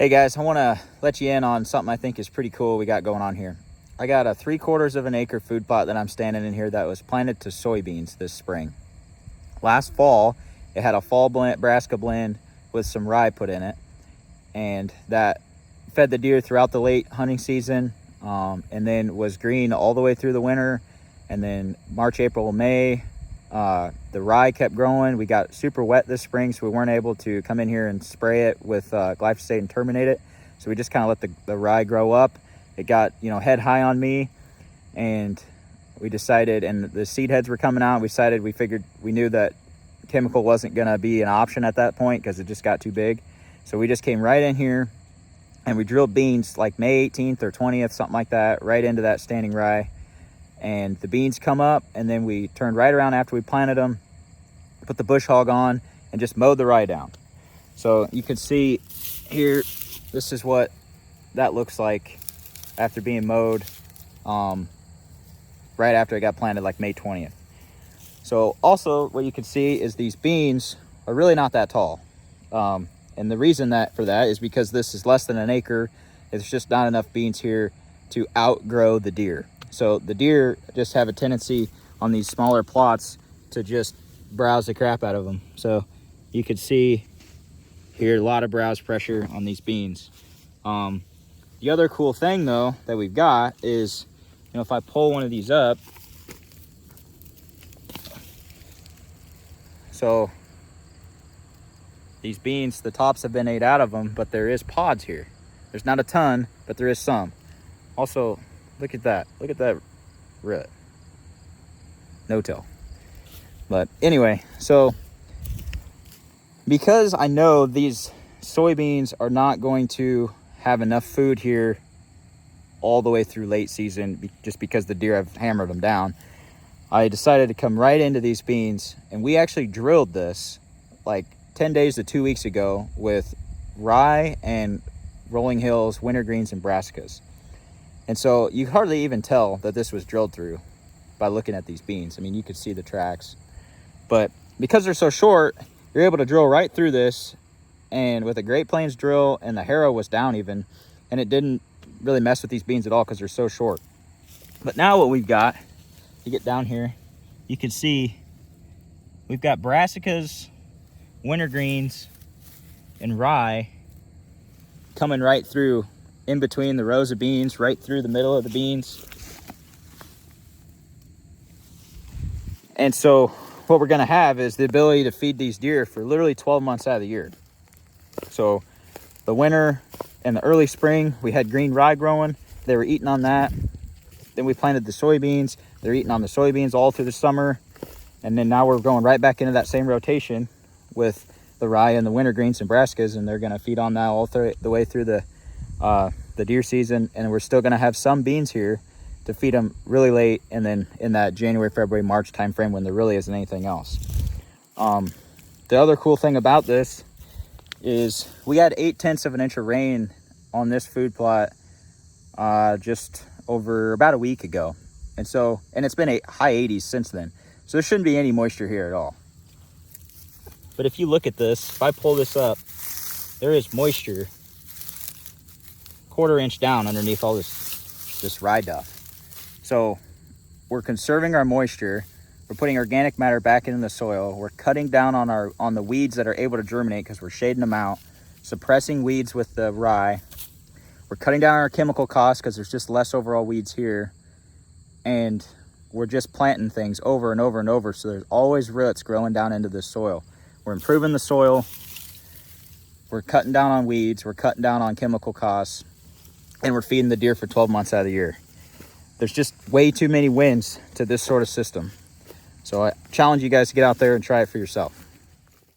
Hey guys, I want to let you in on something I think is pretty cool we got going on here. I got a 3/4 of an acre food plot that I'm standing in here that was planted to soybeans this spring. Last fall, it had a fall brassica blend with some rye put in it, and that fed the deer throughout the late hunting season, and then was green all the way through the winter. And then March, April, May, the rye kept growing. We got super wet this spring, so we weren't able to come in here and spray it with glyphosate and terminate it. So we just kind of let the rye grow up. It got, head high on me, and we decided, and the seed heads were coming out. We knew that chemical wasn't going to be an option at that point because it just got too big. So we just came right in here and we drilled beans like May 18th or 20th, something like that, right into that standing rye. And the beans come up, and then we turned right around after we planted them, put the bush hog on, and just mowed the rye down. So you can see here, this is what that looks like after being mowed right after it got planted, like May 20th. So also what you can see is these beans are really not that tall. And the reason for that is because this is less than an acre. There's just not enough beans here to outgrow the deer. So the deer just have a tendency on these smaller plots to just browse the crap out of them. So you can see here a lot of browse pressure on these beans. The other cool thing though that we've got is, if I pull one of these up, so these beans, the tops have been ate out of them, but there is pods here. There's not a ton, but there is some. Also, look at that root. No till. But anyway, so because I know these soybeans are not going to have enough food here all the way through late season, just because the deer have hammered them down, I decided to come right into these beans. And we actually drilled this like 10 days to 2 weeks ago with rye and rolling hills, wintergreens, and brassicas. And so you hardly even tell that this was drilled through by looking at these beans. I mean, you could see the tracks, but because they're so short, you're able to drill right through this. And with a Great Plains drill, and the harrow was down even, and it didn't really mess with these beans at all because they're so short. But now what we've got, you get down here, you can see we've got brassicas, wintergreens, and rye coming right through, in between the rows of beans, right through the middle of the beans. And so what we're going to have is the ability to feed these deer for literally 12 months out of the year. So the winter and the early spring, we had green rye growing. They were eating on that. Then we planted the soybeans. They're eating on the soybeans all through the summer. And then now we're going right back into that same rotation with the rye and the wintergreens and brassicas, and they're going to feed on that all the way through the deer season. And we're still going to have some beans here to feed them really late, and then in that January, February, March time frame when there really isn't anything else. The other cool thing about this is we had 0.8 of an inch of rain on this food plot just over about a week ago. And it's been high 80s since then. So there shouldn't be any moisture here at all. But if you look at this, if I pull this up, there is moisture 1/4 inch down underneath all this rye duff. So we're conserving our moisture. We're putting organic matter back into the soil. We're cutting down on the weeds that are able to germinate because we're shading them out, suppressing weeds with the rye. We're cutting down our chemical costs because there's just less overall weeds here. And we're just planting things over and over and over. So there's always roots growing down into this soil. We're improving the soil. We're cutting down on weeds. We're cutting down on chemical costs. And we're feeding the deer for 12 months out of the year. There's just way too many wins to this sort of system. So I challenge you guys to get out there and try it for yourself.